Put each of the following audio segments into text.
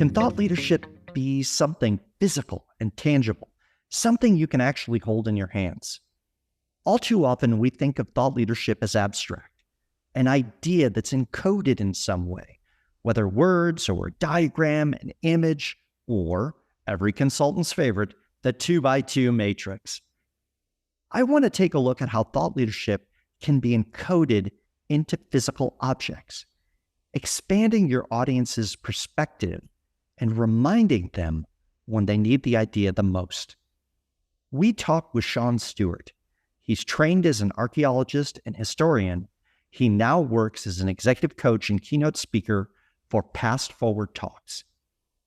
Can thought leadership be something physical and tangible, something you can actually hold in your hands? All too often, we think of thought leadership as abstract, an idea that's encoded in some way, whether words or a diagram, an image, or, every consultant's favorite, the 2x2 matrix. I want to take a look at how thought leadership can be encoded into physical objects, expanding your audience's perspective and reminding them when they need the idea the most. We talked with Stewart. He's trained as an archaeologist and historian. He now works as an executive coach and keynote speaker for Past Forward Talks.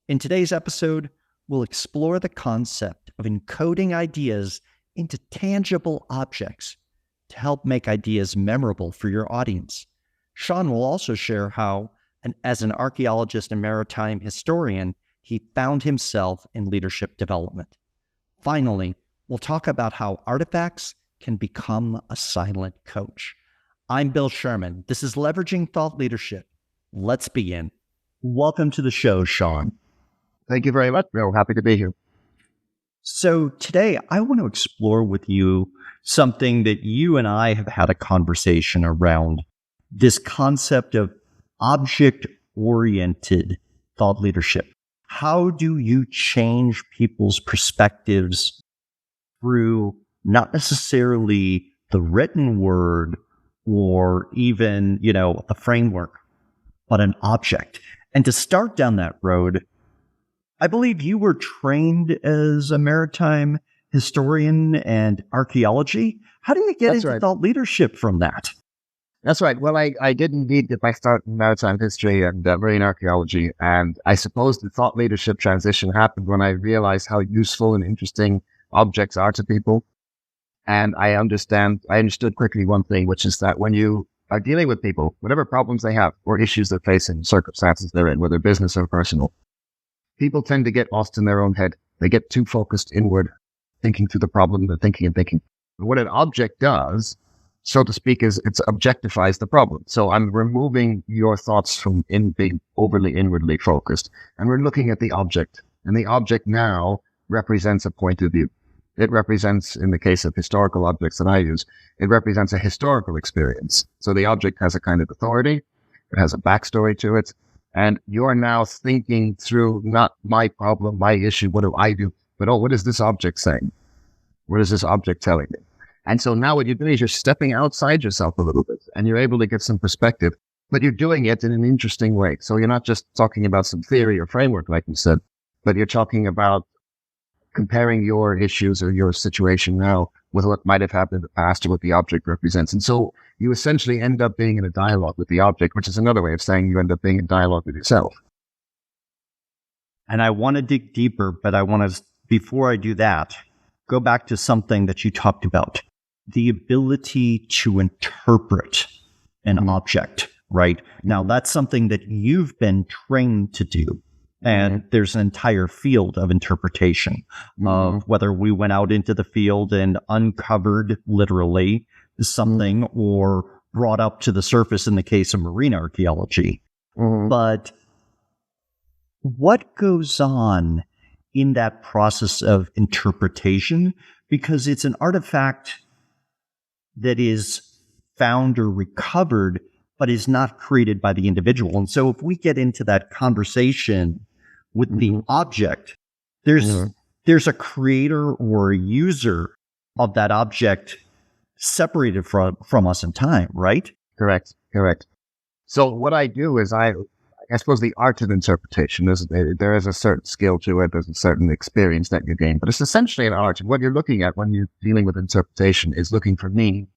In today's episode, we'll explore the concept of encoding ideas into tangible objects to help make ideas memorable for your audience. Sean will also share how, as an archaeologist and maritime historian, he found himself in leadership development. Finally, we'll talk about how artifacts can become a silent coach. I'm Bill Sherman. This is Leveraging Thought Leadership. Let's begin. Welcome to the show, Sean. Thank you very much, Bill. Happy to be here. So today, I want to explore with you something that you and I have had a conversation around, this concept of object-oriented thought leadership. How do you change people's perspectives through not necessarily the written word or even, a framework, but an object? And to start down that road, I believe you were trained as a maritime historian and archaeology. How do you get into thought leadership from that? That's right. Well, I did indeed get my start in maritime history and marine archaeology. And I suppose the thought leadership transition happened when I realized how useful and interesting objects are to people. And I understood quickly one thing, which is that when you are dealing with people, whatever problems they have or issues they're facing, circumstances they're in, whether business or personal, people tend to get lost in their own head. They get too focused inward, thinking through the problem, they're thinking. But what an object does, so to speak, is it objectifies the problem. So I'm removing your thoughts from being overly inwardly focused, and we're looking at the object. And the object now represents a point of view. It represents, in the case of historical objects that I use, it represents a historical experience. So the object has a kind of authority. It has a backstory to it. And you're now thinking through not my problem, my issue, what do I do? But, what is this object saying? What is this object telling me? And so now what you're doing is you're stepping outside yourself a little bit and you're able to get some perspective, but you're doing it in an interesting way. So you're not just talking about some theory or framework, like you said, but you're talking about comparing your issues or your situation now with what might have happened in the past or what the object represents. And so you essentially end up being in a dialogue with the object, which is another way of saying you end up being in dialogue with yourself. And I want to dig deeper, but I want to, before I do that, go back to something that you talked about, the ability to interpret an object, right? Now, that's something that you've been trained to do. And there's an entire field of interpretation of whether we went out into the field and uncovered literally something or brought up to the surface in the case of marine archaeology. But what goes on in that process of interpretation? Because it's an artifact that is found or recovered, but is not created by the individual. And so if we get into that conversation with the object, there's a creator or a user of that object separated from us in time, right? Correct. So what I do is I suppose the art of interpretation, there is a certain skill to it, there's a certain experience that you gain, but it's essentially an art. And what you're looking at when you're dealing with interpretation is looking for meaning.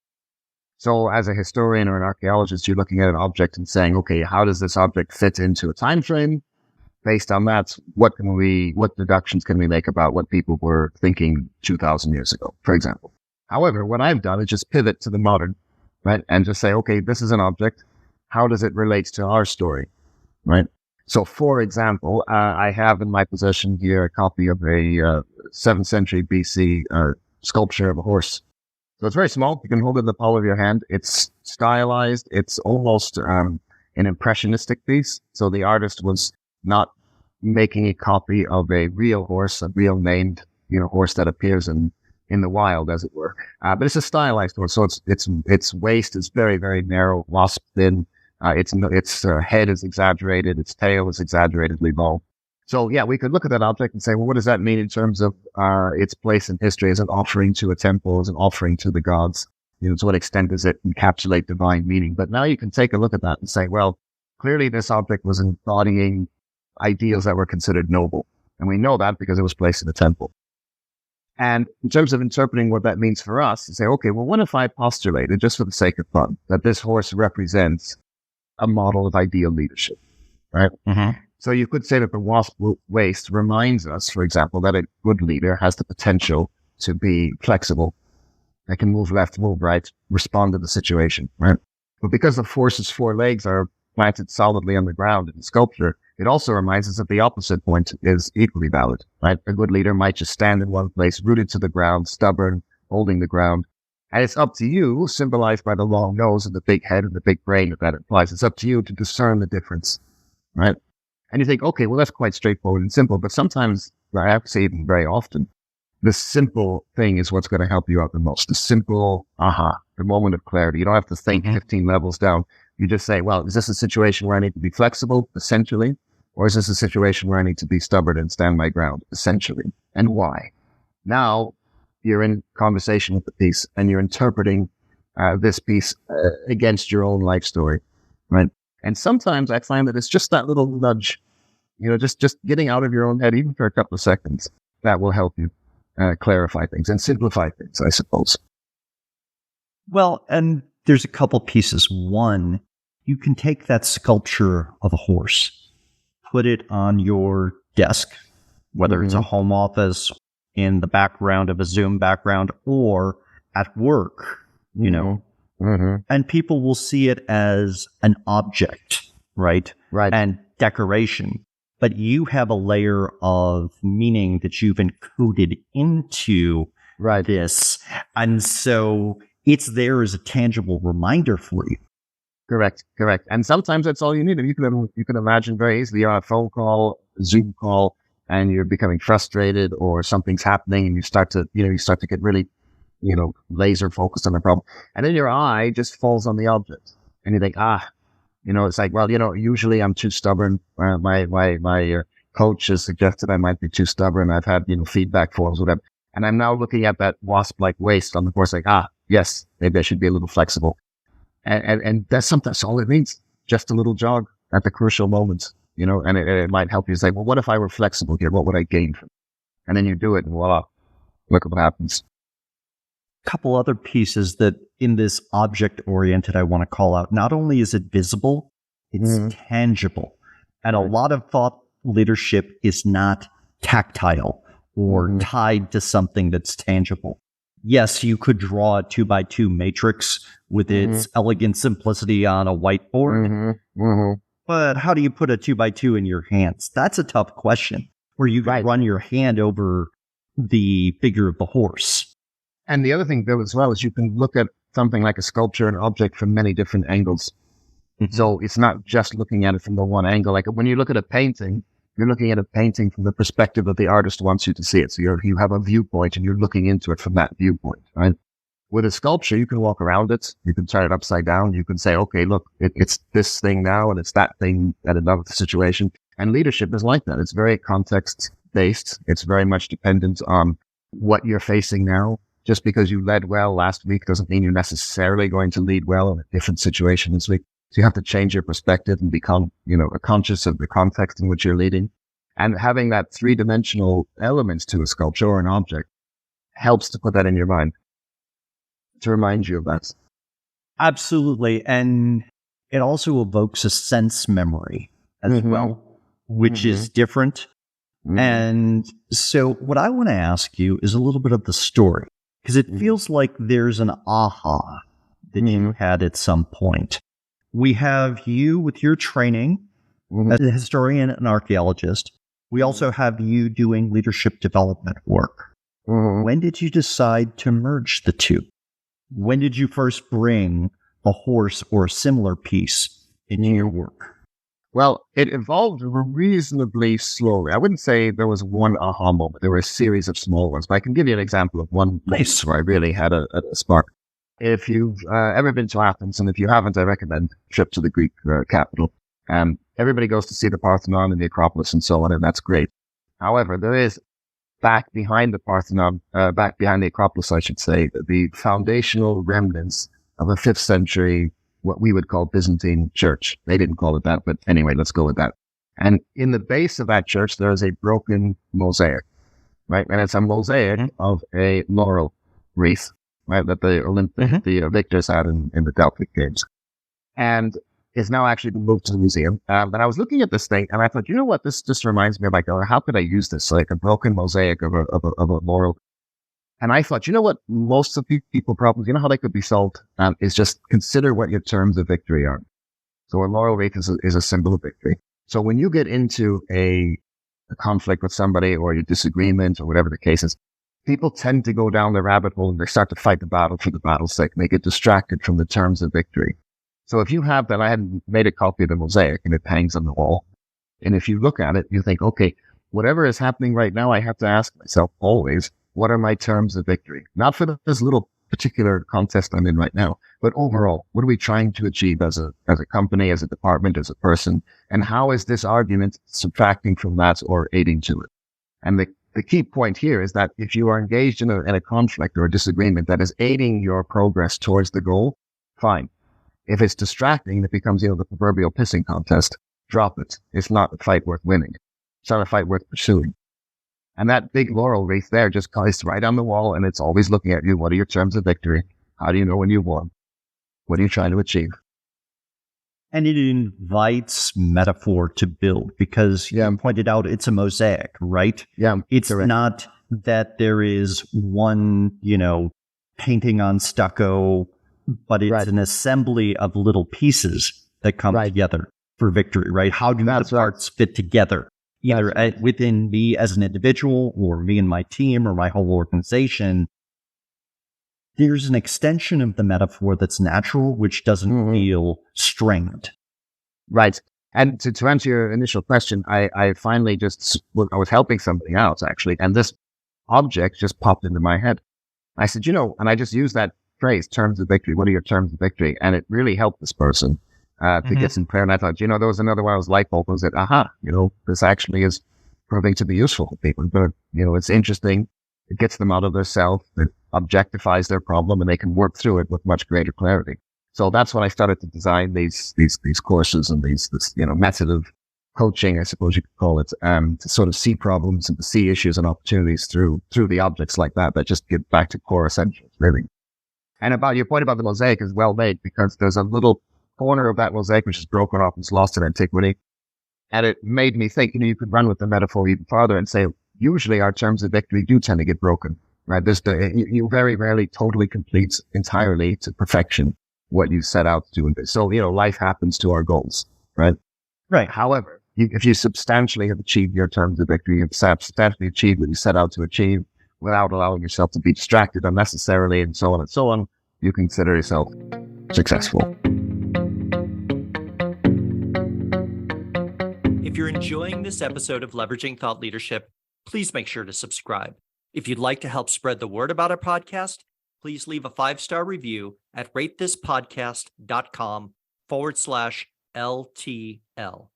So as a historian or an archaeologist, you're looking at an object and saying, okay, how does this object fit into a time frame? Based on that, what deductions can we make about what people were thinking 2,000 years ago, for example? However, what I've done is just pivot to the modern, right? And just say, okay, this is an object. How does it relate to our story, right? So, for example, I have in my possession here a copy of a 7th century BC sculpture of a horse. So it's very small. You can hold it in the palm of your hand. It's stylized. It's almost an impressionistic piece. So the artist was not making a copy of a real horse, a real named, horse that appears in the wild, as it were. But it's a stylized horse, so its waist is very, very narrow, wasp thin. Its head is exaggerated, its tail is exaggeratedly long. So yeah, we could look at that object and say, well, what does that mean in terms of its place in history as an offering to a temple, as an offering to the gods? To what extent does it encapsulate divine meaning? But now you can take a look at that and say, well, clearly this object was embodying ideals that were considered noble. And we know that because it was placed in a temple. And in terms of interpreting what that means for us, you say, okay, well, what if I postulated, just for the sake of fun, that this horse represents a model of ideal leadership, right? Mm-hmm. So you could say that the wasp waist reminds us, for example, that a good leader has the potential to be flexible. They can move left, move right, respond to the situation, right? But because the horse's four legs are planted solidly on the ground in the sculpture, it also reminds us that the opposite point is equally valid, right? A good leader might just stand in one place, rooted to the ground, stubborn, holding the ground. And it's up to you, symbolized by the long nose and the big head and the big brain that implies. It's up to you to discern the difference, right? And you think, okay, well, that's quite straightforward and simple. But sometimes, I have to say even very often, the simple thing is what's going to help you out the most. The simple, the moment of clarity. You don't have to think 15 levels down. You just say, well, is this a situation where I need to be flexible, essentially? Or is this a situation where I need to be stubborn and stand my ground, essentially? And why? Now you're in conversation with the piece and you're interpreting this piece against your own life story, right? And sometimes I find that it's just that little nudge, just getting out of your own head, even for a couple of seconds, that will help you clarify things and simplify things, I suppose. Well, and there's a couple pieces. One, you can take that sculpture of a horse, put it on your desk, whether it's a home office, in the background of a Zoom background, or at work, and people will see it as an object, right? Right. And decoration. But you have a layer of meaning that you've encoded into this. And so it's there as a tangible reminder for you. Correct. And sometimes that's all you need. You can imagine very easily you're on a phone call, Zoom call, and you're becoming frustrated or something's happening and you start to get really, laser focused on the problem. And then your eye just falls on the object and you think, it's like, well, usually I'm too stubborn. My coach has suggested I might be too stubborn. I've had, feedback forms, whatever. And I'm now looking at that wasp-like waist on the horse like, yes, maybe I should be a little flexible. And that's sometimes all it means. Just a little jog at the crucial moments, and it might help you say, well, what if I were flexible here? What would I gain from it? And then you do it and voila, look at what happens. Couple other pieces that in this object-oriented I want to call out. Not only is it visible, it's tangible. And a lot of thought leadership is not tactile or tied to something that's tangible. Yes, you could draw a 2x2 matrix with its elegant simplicity on a whiteboard. But how do you put a 2x2 in your hands? That's a tough question, where you can run your hand over the figure of the horse. And the other thing, though, as well, is you can look at something like a sculpture, an object from many different angles. So it's not just looking at it from the one angle. Like when you look at a painting, you're looking at a painting from the perspective that the artist wants you to see it. So you have a viewpoint and you're looking into it from that viewpoint, right? With a sculpture, you can walk around it. You can turn it upside down. You can say, okay, look, it's this thing now and it's that thing at another situation. And leadership is like that. It's very context based. It's very much dependent on what you're facing now. Just because you led well last week doesn't mean you're necessarily going to lead well in a different situation this week. So you have to change your perspective and become, conscious of the context in which you're leading. And having that three-dimensional elements to a sculpture or an object helps to put that in your mind, to remind you of that. Absolutely. And it also evokes a sense memory as well, which is different. And so what I want to ask you is a little bit of the story, because it feels like there's an aha that you had at some point. We have you with your training as a historian and archaeologist. We also have you doing leadership development work. When did you decide to merge the two? When did you first bring a horse or a similar piece into your work? Well, it evolved reasonably slowly. I wouldn't say there was one aha moment. There were a series of small ones, but I can give you an example of one Nice. moment where I really had a spark. If you've ever been to Athens, and if you haven't, I recommend a trip to the Greek capital. Everybody goes to see the Parthenon and the Acropolis and so on, and that's great. However, there is back behind the Parthenon, back behind the Acropolis, I should say, the foundational remnants of a 5th century, what we would call Byzantine church. They didn't call it that, but anyway, let's go with that. And in the base of that church, there is a broken mosaic, right? And it's a mosaic of a laurel wreath, right? That the victors had in the Delphic Games. And it's now actually been moved to the museum. But I was looking at this thing and I thought, you know what? This just reminds me of, like, how could I use this? Like a broken mosaic of a laurel. And I thought, you know what? Most of the people problems, you know how they could be solved? Is just consider what your terms of victory are. So a laurel wreath is a symbol of victory. So when you get into a conflict with somebody or your disagreement or whatever the case is, people tend to go down the rabbit hole and they start to fight the battle for the battle's sake. And they get distracted from the terms of victory. So if you have that, I had made a copy of the mosaic and it hangs on the wall. And if you look at it, you think, okay, whatever is happening right now, I have to ask myself always, what are my terms of victory? Not for this little particular contest I'm in right now, but overall, what are we trying to achieve as a company, as a department, as a person? And how is this argument subtracting from that or aiding to it? And the key point here is that if you are engaged in a conflict or a disagreement that is aiding your progress towards the goal, fine. If it's distracting, it becomes, the proverbial pissing contest. Drop it. It's not a fight worth winning. It's not a fight worth pursuing. And that big laurel wreath there just is right on the wall, and it's always looking at you. What are your terms of victory? How do you know when you won? What are you trying to achieve? And it invites metaphor to build because you pointed out it's a mosaic, right? Yeah. It's not that there is one, painting on stucco, but it's an assembly of little pieces that come together for victory, right? How do the parts fit together? Either within me as an individual or me and my team or my whole organization. There's an extension of the metaphor that's natural, which doesn't feel strained. Right. And to answer your initial question, I finally I was helping somebody out actually, and this object just popped into my head. I said, and I just used that phrase, terms of victory. What are your terms of victory? And it really helped this person to get some prayer. And I thought, there was another one. I was light bulb. I said, this actually is proving to be useful to people. But, it's interesting. It gets them out of their self. It objectifies their problem and they can work through it with much greater clarity. So that's when I started to design these courses and this method of coaching, I suppose you could call it, to sort of see problems and to see issues and opportunities through the objects like that just get back to core essentials, really. And about your point about the mosaic is well made because there's a little corner of that mosaic which is broken off and is lost in antiquity. And it made me think, you could run with the metaphor even farther and say, usually our terms of victory do tend to get broken, right? You very rarely totally complete entirely to perfection what you set out to do. So, life happens to our goals, right? Right. However, if you substantially have achieved your terms of victory, you've substantially achieved what you set out to achieve, without allowing yourself to be distracted unnecessarily and so on, you consider yourself successful. If you're enjoying this episode of Leveraging Thought Leadership, please make sure to subscribe. If you'd like to help spread the word about our podcast, please leave a 5-star review at ratethispodcast.com/LTL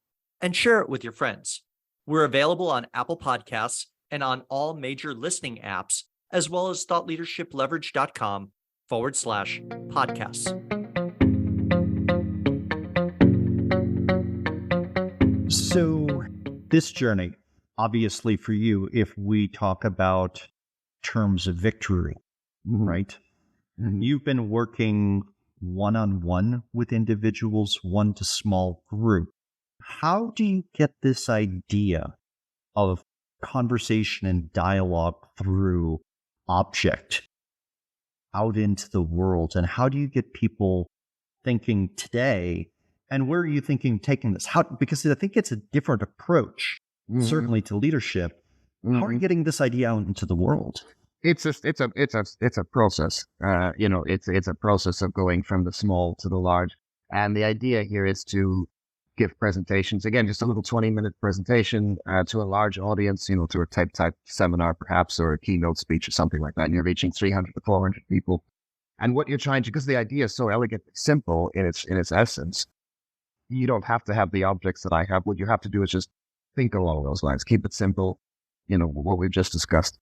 and share it with your friends. We're available on Apple Podcasts and on all major listening apps, as well as thoughtleadershipleverage.com/podcasts. So this journey, obviously for you, if we talk about terms of victory, right? You've been working one-on-one with individuals, one to small group. How do you get this idea of conversation and dialogue through object out into the world? And how do you get people thinking today? And where are you thinking taking this? Because I think it's a different approach, certainly to leadership. How are you getting this idea out into the world? It's a process. It's a process of going from the small to the large. And the idea here is to give presentations. Again, just a little 20-minute presentation to a large audience, to a type seminar perhaps, or a keynote speech or something like that. And you're reaching 300 to 400 people. And what you're trying to, because the idea is so elegantly simple in its essence, you don't have to have the objects that I have. What you have to do is just think along those lines. Keep it simple, what we've just discussed.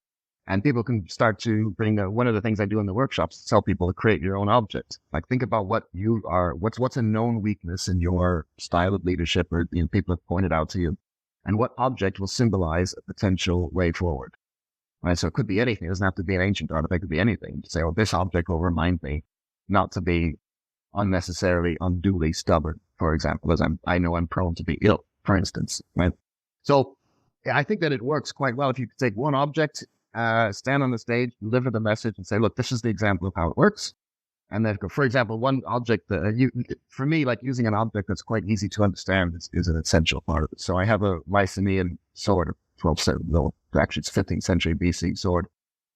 And people can start to bring one of the things I do in the workshops is tell people to create your own object. Like, think about what you are, what's a known weakness in your style of leadership, or people have pointed out to you, and what object will symbolize a potential way forward. Right? So it could be anything. It doesn't have to be an ancient artifact. It could be anything. Say, this object will remind me not to be unnecessarily, unduly stubborn, for example, as I know I'm prone to be ill, for instance. Right? So I think that it works quite well if you take one object, stand on the stage, deliver the message, and say, look, this is the example of how it works. And then, for example, one object that for me, like using an object that's quite easy to understand is an essential part of it. So I have a Mycenaean sword, 12th, actually it's 15th century BC sword.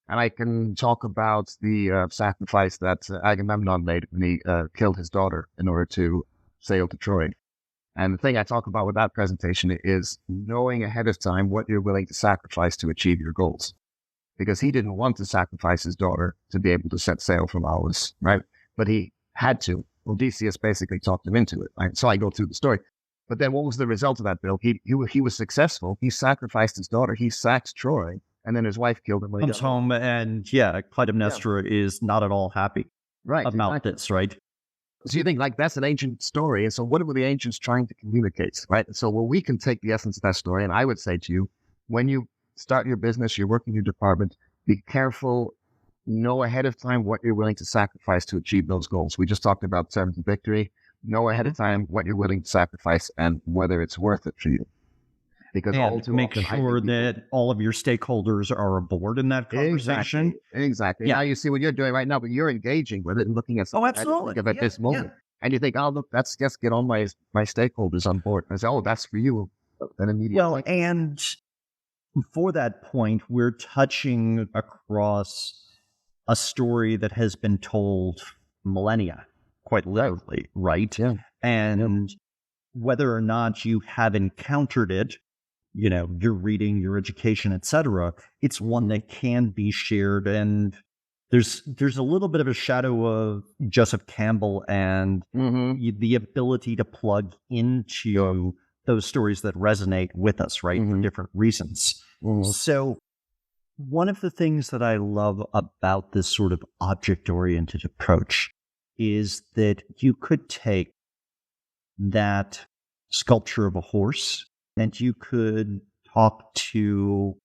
And I can talk about the sacrifice that Agamemnon made when he killed his daughter in order to sail to Troy. And the thing I talk about with that presentation is knowing ahead of time what you're willing to sacrifice to achieve your goals. Because he didn't want to sacrifice his daughter to be able to set sail from Aulis, right? But he had to. Odysseus basically talked him into it. Right? So I go through the story. But then what was the result of that, Bill? He was successful. He sacrificed his daughter. He sacked Troy. And then his wife killed him when he comes home. And Clytemnestra is not at all happy about this, right? So you think, like, that's an ancient story. And so what were the ancients trying to communicate, right? So, we can take the essence of that story. And I would say to you, when you start your business, you work in your department, be careful, know ahead of time what you're willing to sacrifice to achieve those goals. We just talked about terms of victory. Know ahead of time what you're willing to sacrifice and whether it's worth it for you. Because make sure that all of your stakeholders are aboard in that conversation. Exactly. Yeah. Now you see what you're doing right now, but you're engaging with it and looking at something. Absolutely. At this moment. And you think, look, that's just get all my stakeholders on board. And I say, that's for you. Then immediately. And for that point, we're touching across a story that has been told millennia, quite literally, right? Yeah. And whether or not you have encountered it, your reading, your education, etc., it's one that can be shared. And there's a little bit of a shadow of Joseph Campbell and the ability to plug into those stories that resonate with us, right, for different reasons. So one of the things that I love about this sort of object-oriented approach is that you could take that sculpture of a horse and you could talk to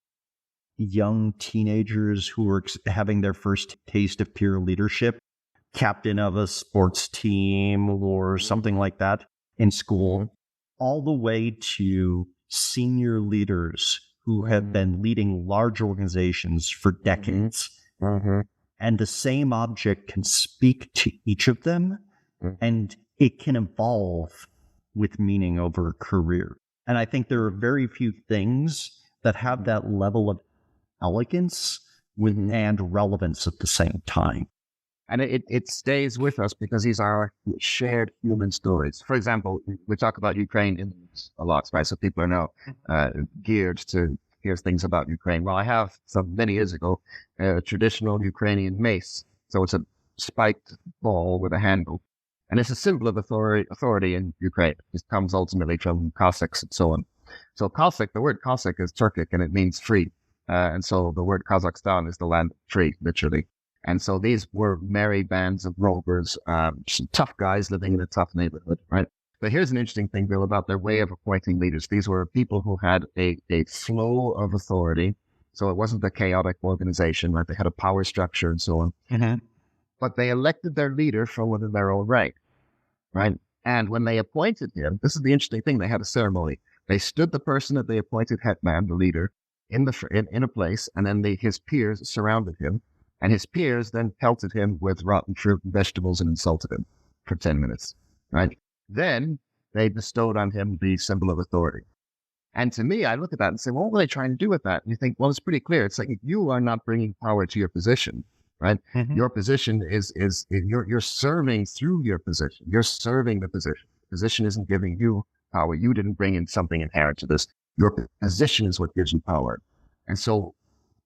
young teenagers who are having their first taste of peer leadership, captain of a sports team or something like that in school, all the way to senior leaders who have been leading large organizations for decades. And the same object can speak to each of them, and it can evolve with meaning over a career. And I think there are very few things that have that level of elegance and relevance at the same time. And it stays with us because these are shared human stories. For example, we talk about Ukraine a lot, right? So people are now geared to hear things about Ukraine. Well, I have many years ago a traditional Ukrainian mace. So it's a spiked ball with a handle. And it's a symbol of authority in Ukraine. It comes ultimately from Cossacks and so on. So Cossack, the word Cossack is Turkic and it means free. And so the word Kazakhstan is the land of free, literally. And so these were merry bands of rovers, some tough guys living in a tough neighborhood, right? But here's an interesting thing, Bill, about their way of appointing leaders. These were people who had a flow of authority. So it wasn't a chaotic organization, right? They had a power structure and so on. But they elected their leader from within their own rank, right? And when they appointed him, this is the interesting thing, they had a ceremony. They stood the person that they appointed hetman, the leader, in a place, and then his peers surrounded him. And his peers then pelted him with rotten fruit and vegetables and insulted him for 10 minutes, right? Then they bestowed on him the symbol of authority. And to me, I look at that and say, well, what were they trying to do with that? And you think, well, it's pretty clear. It's like you are not bringing power to your position, right? Your position is you're serving through your position. You're serving the position. The position isn't giving you power. You didn't bring in something inherent to this. Your position is what gives you power. And so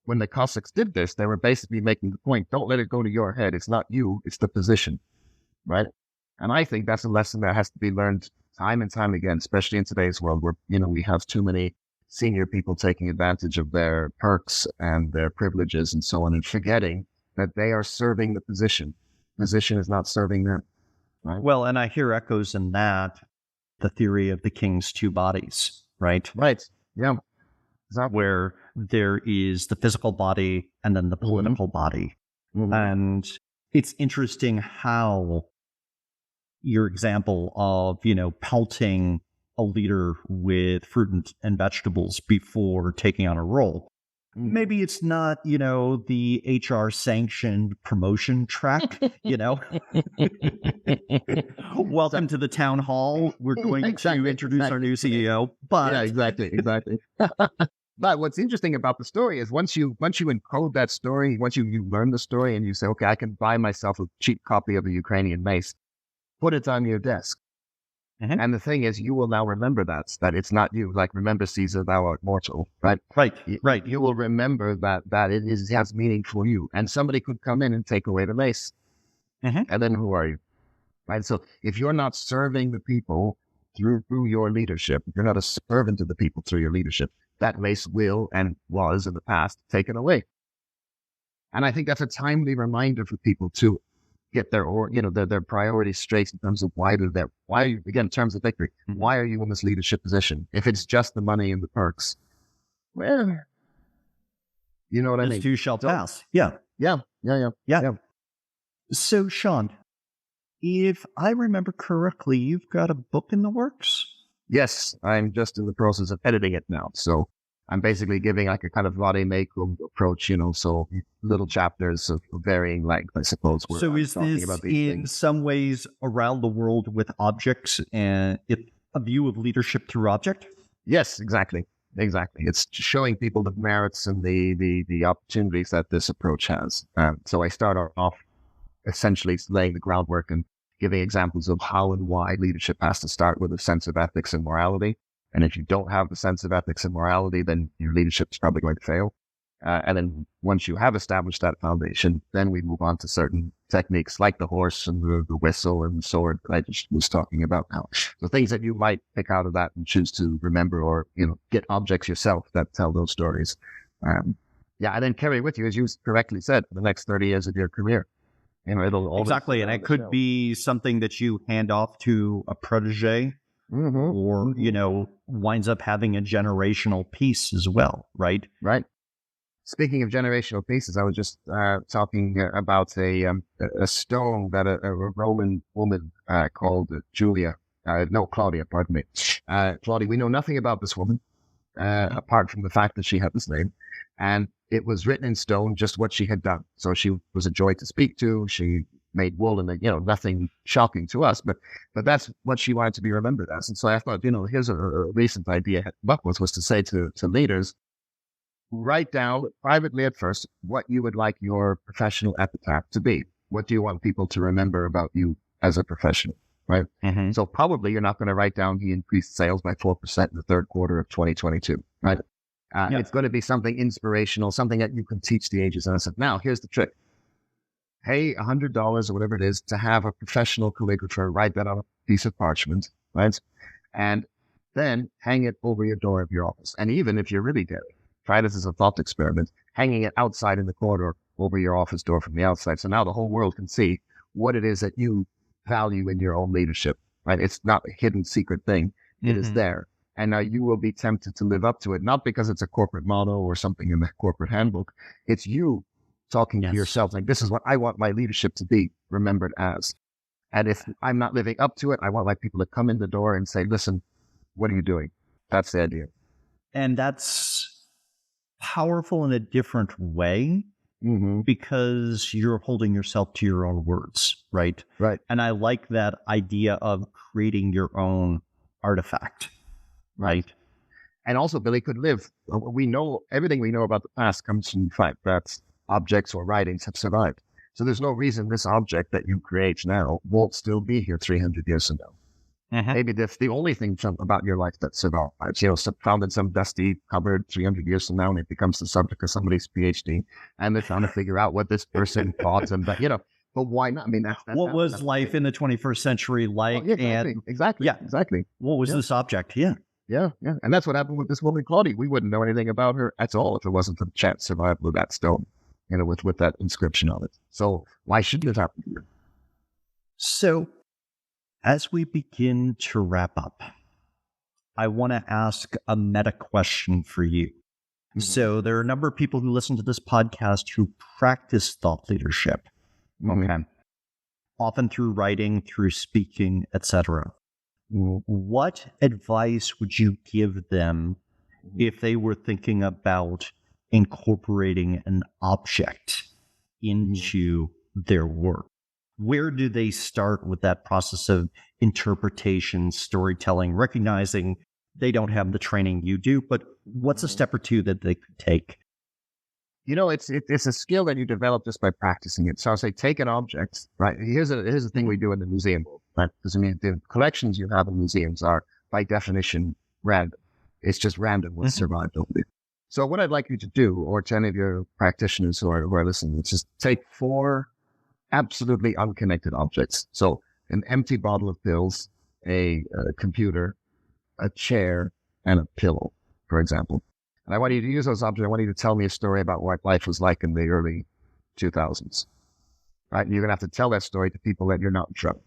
when the Cossacks did this, they were basically making the point, don't let it go to your head. It's not you, it's the position, right? And I think that's a lesson that has to be learned time and time again, especially in today's world where, we have too many senior people taking advantage of their perks and their privileges and so on, and forgetting that they are serving the position. Position is not serving them, right? Well, and I hear echoes in that, the theory of the king's two bodies, right? Right. Yeah. Exactly. Where there is the physical body and then the political body. And it's interesting how your example of, pelting a leader with fruit and vegetables before taking on a role. Maybe it's not, the HR sanctioned promotion track, Welcome to the town hall. We're going to introduce our new CEO. But yeah, exactly. But what's interesting about the story is once you encode that story, once you learn the story and you say, okay, I can buy myself a cheap copy of a Ukrainian mace, put it on your desk. And the thing is, you will now remember that it's not you. Like, remember, Caesar, thou art mortal, right? Right. You will remember that it has meaning for you. And somebody could come in and take away the mace. And then who are you? Right? So if you're not serving the people through your leadership, if you're not a servant of the people through your leadership, that mace will and was in the past taken away. And I think that's a timely reminder for people to get their priorities straight in terms of why, again, in terms of victory, why are you in this leadership position? If it's just the money and the perks, well, you know what I mean? This too shall pass. Yeah. So, Sean, if I remember correctly, you've got a book in the works? Yes, I'm just in the process of editing it now. So I'm basically giving like a kind of vade-mecum approach, so little chapters of varying length, I suppose. So is this in some ways around the world with objects and a view of leadership through object? Yes, exactly. It's showing people the merits and the opportunities that this approach has. So I start off essentially laying the groundwork and giving examples of how and why leadership has to start with a sense of ethics and morality. And if you don't have the sense of ethics and morality, then your leadership is probably going to fail. And then once you have established that foundation, then we move on to certain techniques like the horse and the whistle and the sword I just was talking about now. So things that you might pick out of that and choose to remember or, get objects yourself that tell those stories. And then carry with you, as you correctly said, for the next 30 years of your career. It'll always exactly. And it could be something that you hand off to a protege or, winds up having a generational piece as well, right? Right. Speaking of generational pieces, I was just talking about a stone that a Roman woman called Claudia, pardon me. Claudia, we know nothing about this woman apart from the fact that she had this name. And it was written in stone, just what she had done. So she was a joy to speak to. She made wool and, nothing shocking to us, but that's what she wanted to be remembered as. And so I thought, here's a recent idea was to say to leaders, write down privately at first what you would like your professional epitaph to be. What do you want people to remember about you as a professional, right? So probably you're not going to write down he increased sales by 4% in the third quarter of 2022, right? It's going to be something inspirational, something that you can teach the ages. And I said, now here's the trick. Pay $100 or whatever it is to have a professional calligrapher write that on a piece of parchment, right? And then hang it over your door of your office. And even if you're really daring, try this as a thought experiment, hanging it outside in the corridor over your office door from the outside. So now the whole world can see what it is that you value in your own leadership, right? It's not a hidden secret thing. It is there. And now you will be tempted to live up to it, not because it's a corporate motto or something in the corporate handbook. It's you talking to yourself, like, this is what I want my leadership to be remembered as. And if I'm not living up to it, I want people to come in the door and say, listen, what are you doing? That's the idea. And that's powerful in a different way because you're holding yourself to your own words, right? Right. And I like that idea of creating your own artifact. Right. And also, Billy, could live. We know everything we know about the past comes from the fact that objects or writings have survived. So there's no reason this object that you create now won't still be here 300 years from now. Maybe that's the only thing about your life that survives. Found in some dusty cupboard 300 years from now, and it becomes the subject of somebody's PhD, and they're trying to figure out what this person thought, and but why not? I mean, what was life in the 21st century like? Yeah, exactly. What was this object? Yeah. Yeah. And that's what happened with this woman, Claudia. We wouldn't know anything about her at all if it wasn't for the chance survival of that stone, with that inscription on it. So why shouldn't it happen to you? So as we begin to wrap up, I want to ask a meta question for you. Mm-hmm. So there are a number of people who listen to this podcast who practice thought leadership. Mm-hmm. Okay. Often through writing, through speaking, etc. What advice would you give them if they were thinking about incorporating an object into their work? Where do they start with that process of interpretation, storytelling, recognizing they don't have the training you do, but what's a step or two that they could take? It's a skill that you develop just by practicing it. So I'll say, take an object, right? Here's a thing we do in the museum, right? Because the collections you have in museums are, by definition, random. It's just random what's survived over it. So what I'd like you to do, or to any of your practitioners who are listening, is just take 4 absolutely unconnected objects. So an empty bottle of pills, a computer, a chair, and a pillow, for example. And I want you to use those objects. I want you to tell me a story about what life was like in the early 2000s, right? And you're going to have to tell that story to people that you're not in trouble.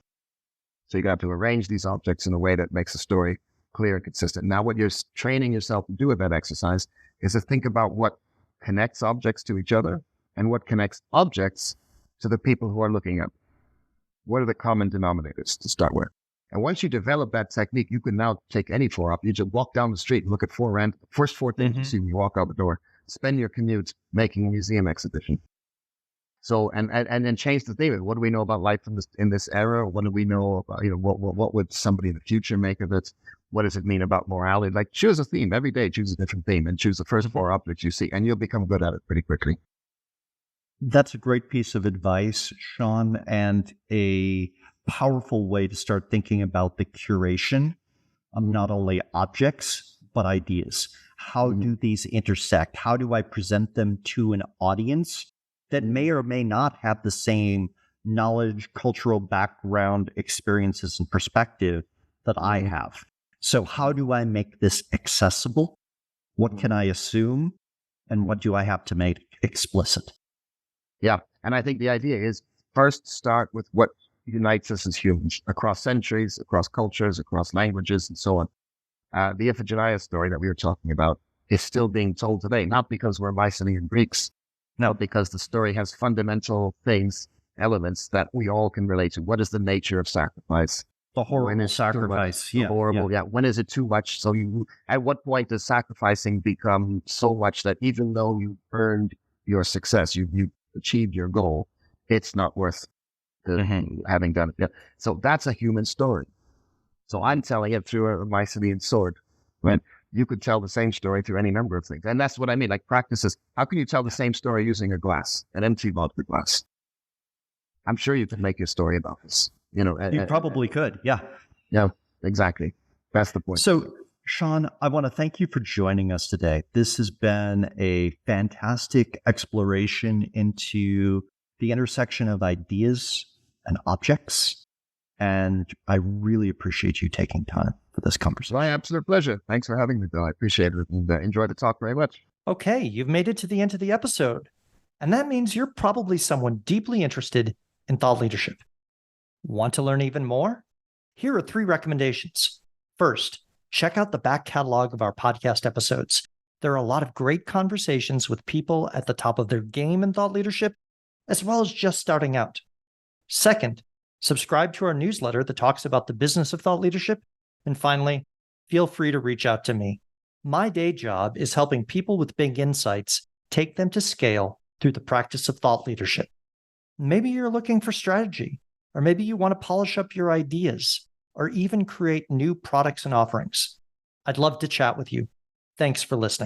So you're going to have to arrange these objects in a way that makes the story clear and consistent. Now, what you're training yourself to do with that exercise is to think about what connects objects to each other and what connects objects to the people who are looking at them. What are the common denominators to start with? And once you develop that technique, you can now take any 4 up. You just walk down the street and look at first 4 things you see when you walk out the door. Spend your commute making a museum exhibition. So, and then change the theme. What do we know about life in this era? What do we know about, what would somebody in the future make of it? What does it mean about morality? Like, choose a theme every day, choose a different theme, and choose the first 4 objects you see, and you'll become good at it pretty quickly. That's a great piece of advice, Sean, and a powerful way to start thinking about the curation of not only objects, but ideas. How do these intersect? How do I present them to an audience that may or may not have the same knowledge, cultural background, experiences, and perspective that I have? So how do I make this accessible? What can I assume? And what do I have to make explicit? Yeah. And I think the idea is first start with what unites us as humans across centuries, across cultures, across languages, and so on. The Iphigenia story that we were talking about is still being told today, not because we're Mycenaean Greeks, no, because the story has fundamental elements that we all can relate to. What is the nature of sacrifice? The horrible sacrifice. Yeah. Horrible. Yeah. When is it too much? So at what point does sacrificing become so much that even though you earned your success, you achieved your goal, it's not worth having done it. Yeah. So that's a human story. So I'm telling it through a Mycenaean sword. Right? You could tell the same story through any number of things. And that's what I mean, like practices. How can you tell the same story using a glass, an empty vodka glass? I'm sure you could make your story about this. You probably could. Yeah. Yeah, exactly. That's the point. So, Sean, I want to thank you for joining us today. This has been a fantastic exploration into the intersection of ideas and objects. And I really appreciate you taking time for this conversation. My absolute pleasure. Thanks for having me, Bill. I appreciate it and enjoyed the talk very much. Okay, you've made it to the end of the episode. And that means you're probably someone deeply interested in thought leadership. Want to learn even more? Here are 3 recommendations. First, check out the back catalog of our podcast episodes. There are a lot of great conversations with people at the top of their game in thought leadership, as well as just starting out. Second, subscribe to our newsletter that talks about the business of thought leadership. And finally, feel free to reach out to me. My day job is helping people with big insights take them to scale through the practice of thought leadership. Maybe you're looking for strategy, or maybe you want to polish up your ideas, or even create new products and offerings. I'd love to chat with you. Thanks for listening.